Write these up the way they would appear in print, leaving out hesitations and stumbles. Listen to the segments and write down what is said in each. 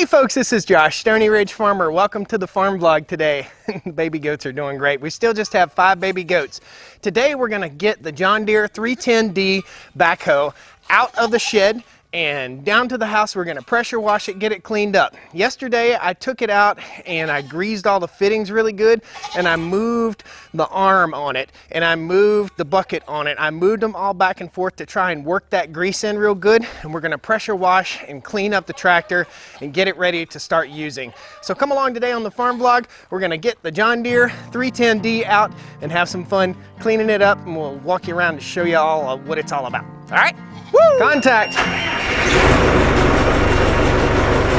Hey folks, this is Josh, Stoney Ridge Farmer. Welcome to the farm vlog today. Baby goats are doing great. We still just have 5 baby goats. Today we're gonna get the John Deere 310D backhoe out of the shed and down to the house. We're gonna pressure wash it, get it cleaned up. Yesterday I took it out and I greased all the fittings really good, and I moved the arm on it and I moved the bucket on it. I moved them all back and forth to try and work that grease in real good, and we're gonna pressure wash and clean up the tractor and get it ready to start using. So come along today on the farm vlog. We're gonna get the John Deere 310D out and have some fun cleaning it up, and we'll walk you around to show you all what it's all about. All right? Woo! Contact.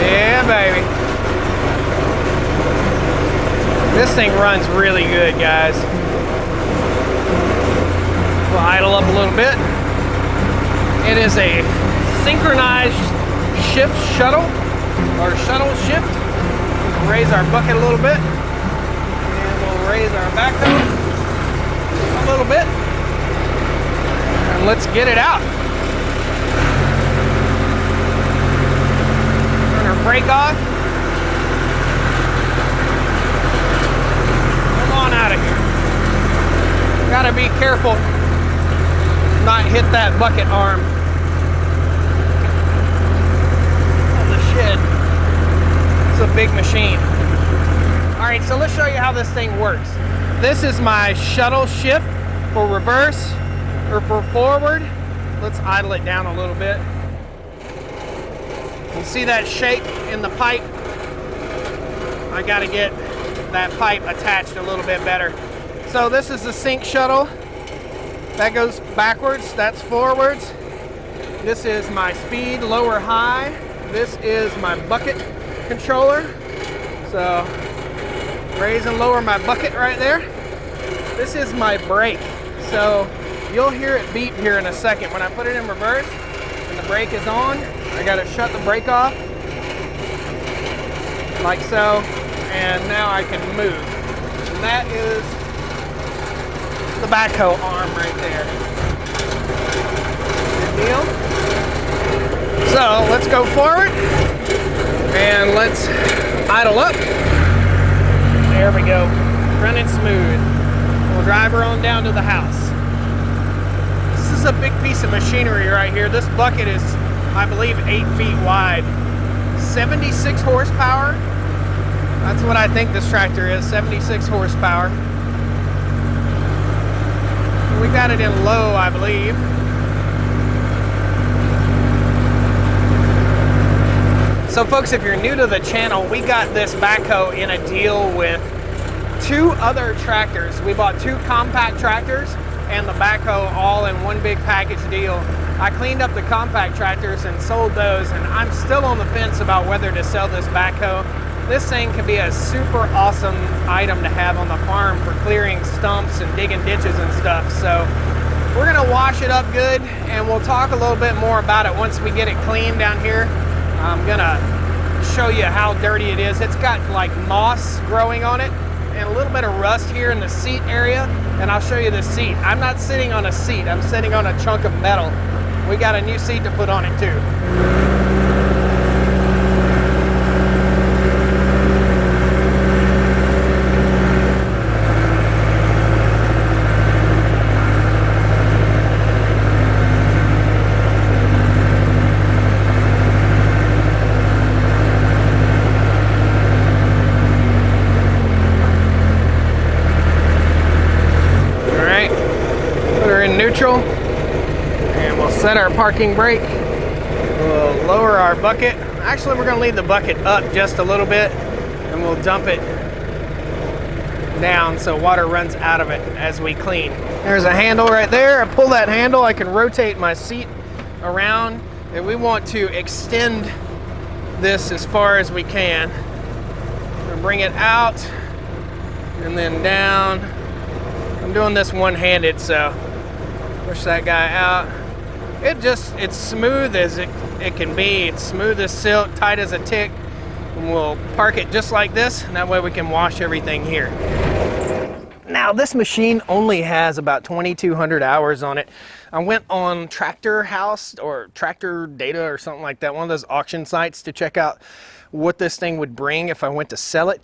Yeah, baby. This thing runs really good, guys. We'll idle up a little bit. It is a synchronized shift shuttle, or shuttle shift. We'll raise our bucket a little bit, and we'll raise our backhoe a little bit, and let's get it out. Brake off. Come on out of here. Gotta be careful not hit that bucket arm on the shed. It's a big machine. All right, so let's show you how this thing works. This is my shuttle shift for reverse or for forward. Let's idle it down a little bit. You see that shake in the pipe? I gotta get that pipe attached a little bit better. So this is the sync shuttle. That goes backwards, that's forwards. This is my speed, lower, high. This is my bucket controller. So raise and lower my bucket right there. This is my brake. So you'll hear it beep here in a second. When I put it in reverse and the brake is on, I gotta shut the brake off, like so, and now I can move. And that is the backhoe arm right there. Good deal. So let's go forward, and let's idle up. There we go, running smooth. We'll drive her on down to the house. This is a big piece of machinery right here. This bucket is, I believe, 8 feet wide, 76 horsepower. That's what I think this tractor is, 76 horsepower. We got it in low, I believe. So folks, if you're new to the channel, we got this backhoe in a deal with 2 other tractors. We bought 2 compact tractors and the backhoe all in one big package deal. I cleaned up the compact tractors and sold those, and I'm still on the fence about whether to sell this backhoe. This thing can be a super awesome item to have on the farm for clearing stumps and digging ditches and stuff. So we're gonna wash it up good, and we'll talk a little bit more about it once we get it clean down here. I'm gonna show you how dirty it is. It's got like moss growing on it and a little bit of rust here in the seat area, and I'll show you the seat. I'm not sitting on a seat, I'm sitting on a chunk of metal. We got a new seat to put on it too. All right, put her in neutral. And we'll set our parking brake. We'll lower our bucket. Actually, we're gonna leave the bucket up just a little bit, and we'll dump it down so water runs out of it as we clean. There's a handle right there. I pull that handle, I can rotate my seat around, and we want to extend this as far as we can. We'll bring it out and then down. I'm doing this one-handed, so push that guy out. It's smooth as it can be. It's smooth as silk, tight as a tick. And we'll park it just like this, and that way we can wash everything here. Now this machine only has about 2,200 hours on it. I went on Tractor House or Tractor Data or something like that, one of those auction sites, to check out what this thing would bring if I went to sell it.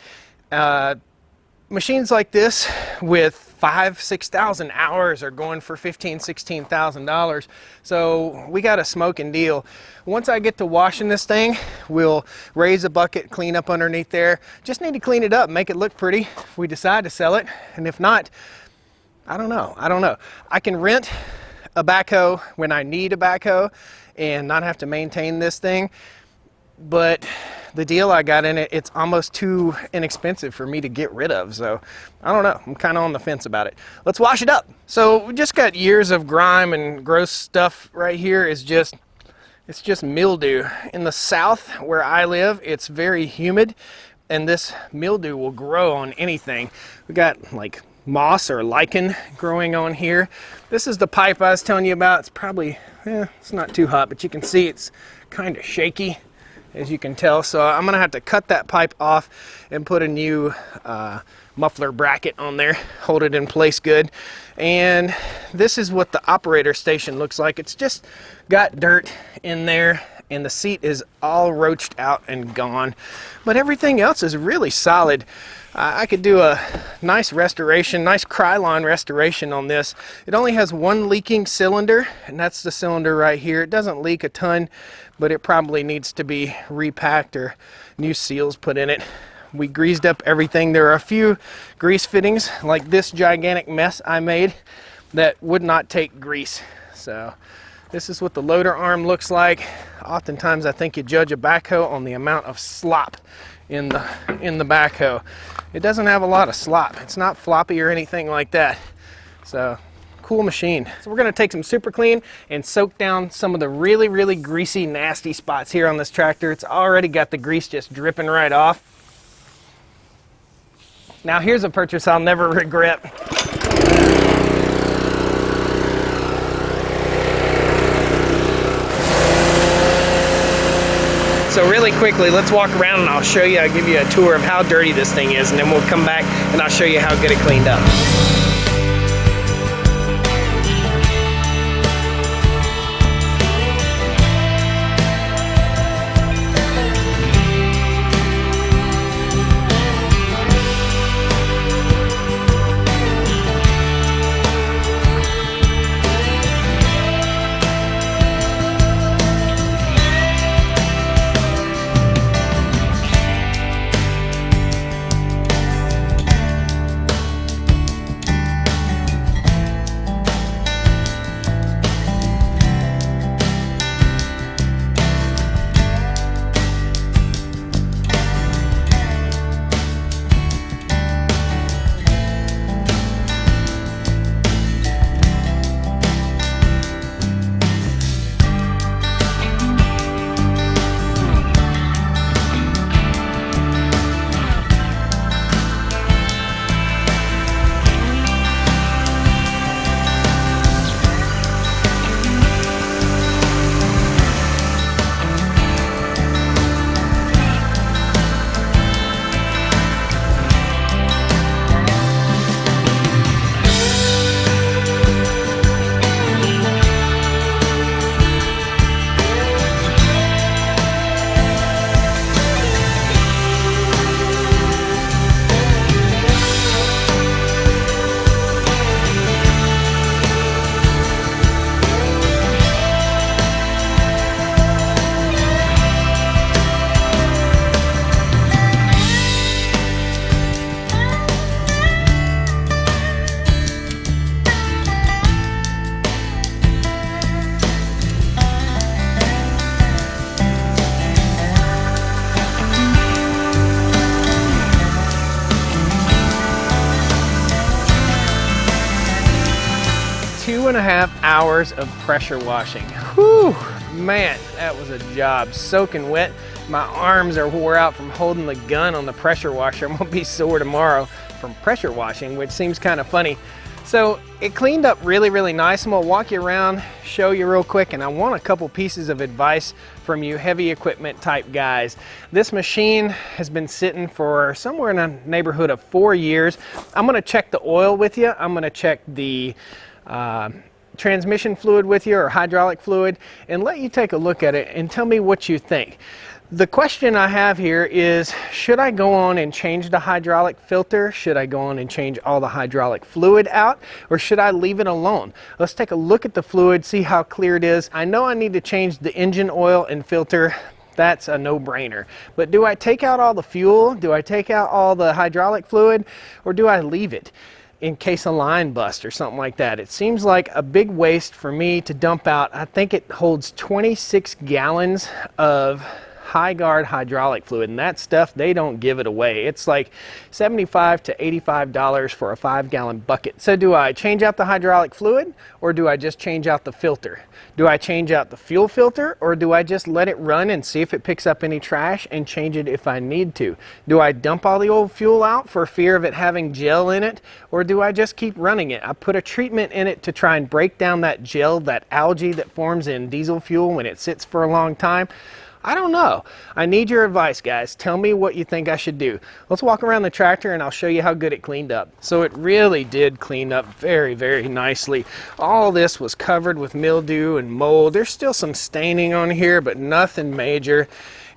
Machines like this with 5,000-6,000 hours are going for $15,000-$16,000. So we got a smoking deal. Once I get to washing this thing, we'll raise a bucket, clean up underneath there. Just need to clean it up, make it look pretty if we decide to sell it. And if not, I don't know. I can rent a backhoe when I need a backhoe and not have to maintain this thing. But the deal I got in it, it's almost too inexpensive for me to get rid of. So I don't know, I'm kind of on the fence about it. Let's wash it up. So we just got years of grime and gross stuff right here. It's just mildew. In the south where I live, it's very humid and this mildew will grow on anything. We got like moss or lichen growing on here. This is the pipe I was telling you about. It's probably, it's not too hot, but you can see it's kind of shaky, as you can tell. So I'm gonna have to cut that pipe off and put a new muffler bracket on there, hold it in place good. And this is what the operator station looks like. It's just got dirt in there and the seat is all roached out and gone, but everything else is really solid. I could do a nice restoration, nice Krylon restoration on this. It only has one leaking cylinder, and that's the cylinder right here. It doesn't leak a ton, but it probably needs to be repacked or new seals put in it. We greased up everything. There are a few grease fittings, like this gigantic mess I made, that would not take grease. So this is what the loader arm looks like. Oftentimes I think you judge a backhoe on the amount of slop in the backhoe. It doesn't have a lot of slop. It's not floppy or anything like that. So cool machine. So we're gonna take some super clean and soak down some of the really, really greasy, nasty spots here on this tractor. It's already got the grease just dripping right off. Now here's a purchase I'll never regret. So really quickly, let's walk around and I'll show you, I'll give you a tour of how dirty this thing is, and then we'll come back and I'll show you how good it cleaned up. 2.5 hours of pressure washing. Whew, man, that was a job. Soaking wet. My arms are wore out from holding the gun on the pressure washer. I'm gonna be sore tomorrow from pressure washing, which seems kind of funny. So it cleaned up really, really nice. I'm gonna walk you around, show you real quick, and I want a couple pieces of advice from you heavy equipment type guys. This machine has been sitting for somewhere in the neighborhood of 4 years. I'm gonna check the oil with you. I'm gonna check the transmission fluid with you, or hydraulic fluid, and let you take a look at it and tell me what you think. The question I have here is, should I go on and change the hydraulic filter? Should I go on and change all the hydraulic fluid out? Or should I leave it alone? Let's take a look at the fluid, see how clear it is. I know I need to change the engine oil and filter. That's a no-brainer. But do I take out all the fuel? Do I take out all the hydraulic fluid? Or do I leave it in case a line bust or something like that? It seems like a big waste for me to dump out. I think it holds 26 gallons of high guard hydraulic fluid, and that stuff, they don't give it away. It's like $75 to $85 for a 5-gallon bucket. So do I change out the hydraulic fluid, or do I just change out the filter? Do I change out the fuel filter, or do I just let it run and see if it picks up any trash and change it if I need to? Do I dump all the old fuel out for fear of it having gel in it, or do I just keep running it? I put a treatment in it to try and break down that gel, that algae that forms in diesel fuel when it sits for a long time. I don't know. I need your advice, guys. Tell me what you think I should do. Let's walk around the tractor and I'll show you how good it cleaned up. So it really did clean up very, very nicely. All this was covered with mildew and mold. There's still some staining on here, but nothing major.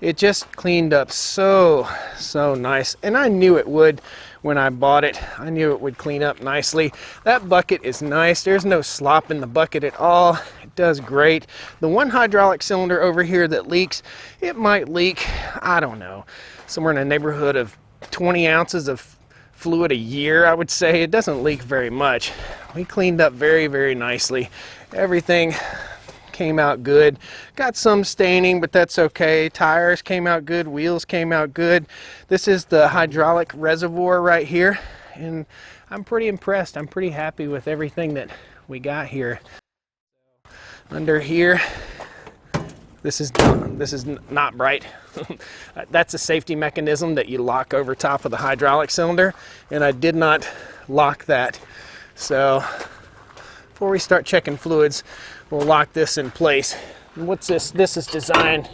It just cleaned up so nice. And I knew it would when I bought it. I knew it would clean up nicely. That bucket is nice. There's no slop in the bucket at all. It does great. The one hydraulic cylinder over here that leaks, it might leak, I don't know, somewhere in the neighborhood of 20 ounces of fluid a year, I would say. It doesn't leak very much. We cleaned up very, very nicely. Everything came out good. Got some staining, but that's okay. Tires came out good. Wheels came out good. This is the hydraulic reservoir right here, and I'm pretty impressed. I'm pretty happy with everything that we got here. Under here, this is not bright. That's a safety mechanism that you lock over top of the hydraulic cylinder, and I did not lock that. So before we start checking fluids, we'll lock this in place. And what's this? This is designed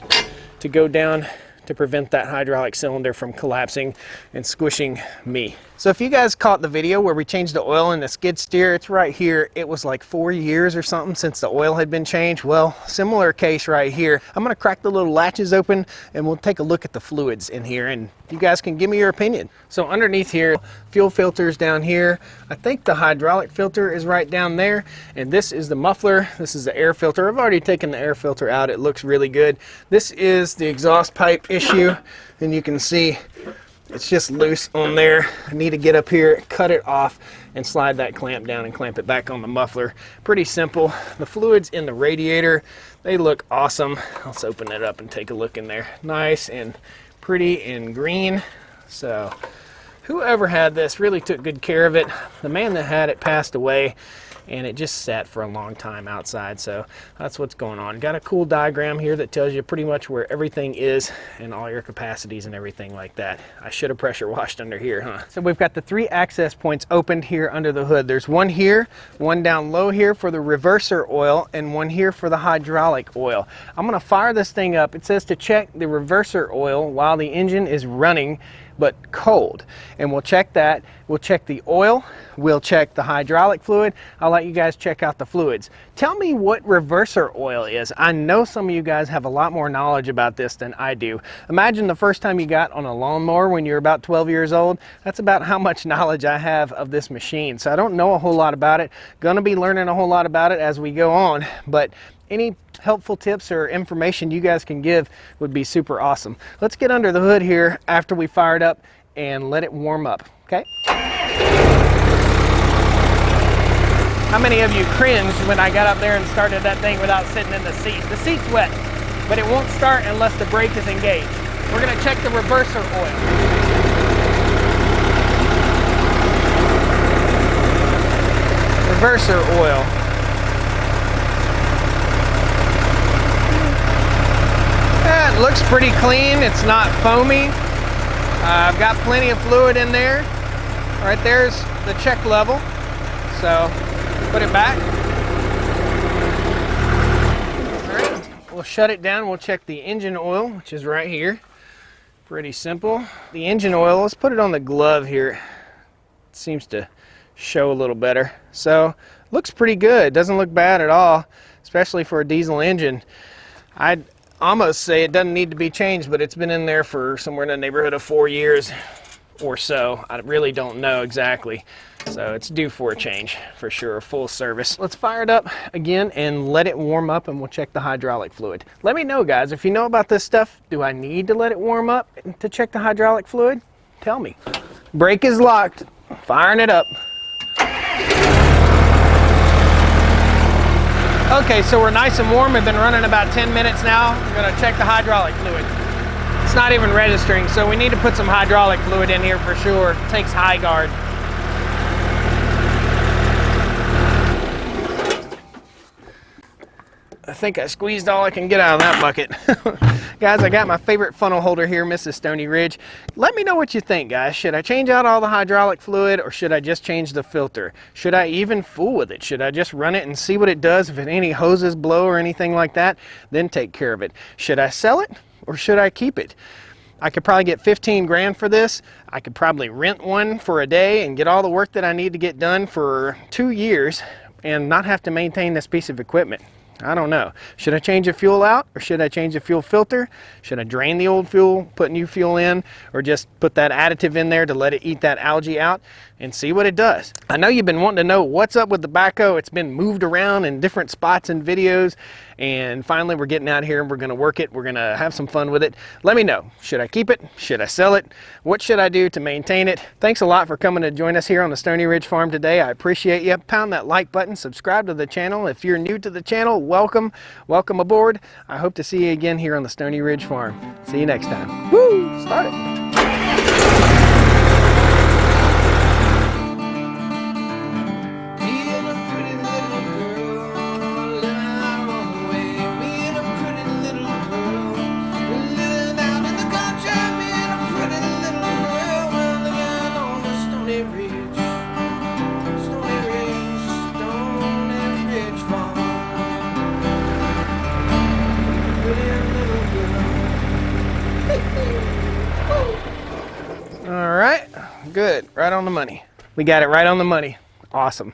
to go down to prevent that hydraulic cylinder from collapsing and squishing me. So if you guys caught the video where we changed the oil in the skid steer, it's right here. It was like 4 years or something since the oil had been changed. Well, similar case right here. I'm gonna crack the little latches open and we'll take a look at the fluids in here and you guys can give me your opinion. So underneath here, fuel filter's down here. I think the hydraulic filter is right down there, and this is the muffler. This is the air filter. I've already taken the air filter out. It looks really good. This is the exhaust pipe issue, and you can see it's just loose on there. I need to get up here, cut it off, and slide that clamp down and clamp it back on the muffler. Pretty simple. The fluids in the radiator, they look awesome. Let's open it up and take a look in there. Nice and pretty and green. So whoever had this really took good care of it. The man that had it passed away, and it just sat for a long time outside. So that's what's going on. Got a cool diagram here that tells you pretty much where everything is and all your capacities and everything like that. I should have pressure washed under here, huh? So we've got the 3 access points opened here under the hood. There's one here, one down low here for the reverser oil, and one here for the hydraulic oil. I'm gonna fire this thing up. It says to check the reverser oil while the engine is running but cold, and we'll check that. We'll check the oil, we'll check the hydraulic fluid. I'll let you guys check out the fluids. Tell me what reverser oil is. I know some of you guys have a lot more knowledge about this than I do. Imagine the first time you got on a lawnmower when you're about 12 years old. That's about how much knowledge I have of this machine. So I don't know a whole lot about it. Gonna be learning a whole lot about it as we go on, but any helpful tips or information you guys can give would be super awesome. Let's get under the hood here after we fire it up and let it warm up, okay? How many of you cringed when I got up there and started that thing without sitting in the seat? The seat's wet, but it won't start unless the brake is engaged. We're gonna check the reverser oil. Reverser oil. It looks pretty clean. It's not foamy. I've got plenty of fluid in there. Right there's the check level. So put it back. All right, we'll shut it down. We'll check the engine oil, which is right here. Pretty simple. The engine oil, let's put it on the glove here. It seems to show a little better. So looks pretty good. Doesn't look bad at all, especially for a diesel engine. almost say it doesn't need to be changed, but it's been in there for somewhere in the neighborhood of 4 years or so. I really don't know exactly. So it's due for a change for sure, a full service. Let's fire it up again and let it warm up, and we'll check the hydraulic fluid. Let me know, guys, if you know about this stuff. Do I need to let it warm up to check the hydraulic fluid? Tell me. Brake is locked, firing it up. Okay, so we're nice and warm. We've been running about 10 minutes now. We're gonna check the hydraulic fluid. It's not even registering, so we need to put some hydraulic fluid in here for sure. It takes high guard. I think I squeezed all I can get out of that bucket. Guys, I got my favorite funnel holder here, Mrs. Stoney Ridge. Let me know what you think, guys. Should I change out all the hydraulic fluid, or should I just change the filter? Should I even fool with it? Should I just run it and see what it does? If any hoses blow or anything like that, then take care of it. Should I sell it, or should I keep it? I could probably get 15 grand for this. I could probably rent one for a day and get all the work that I need to get done for 2 years and not have to maintain this piece of equipment. I don't know. Should I change the fuel out, or should I change the fuel filter? Should I drain the old fuel, put new fuel in, or just put that additive in there to let it eat that algae out and see what it does? I know you've been wanting to know what's up with the backhoe. It's been moved around in different spots and videos, and finally we're getting out here and we're going to work it. We're going to have some fun with it. Let me know. Should I keep it? Should I sell it? What should I do to maintain it? Thanks a lot for coming to join us here on the Stoney Ridge Farm today. I appreciate you. Pound that like button. Subscribe to the channel. If you're new to the channel, welcome. Welcome aboard. I hope to see you again here on the Stoney Ridge Farm. See you next time. Woo! Start it. All right, good, right on the money. We got it right on the money. Awesome.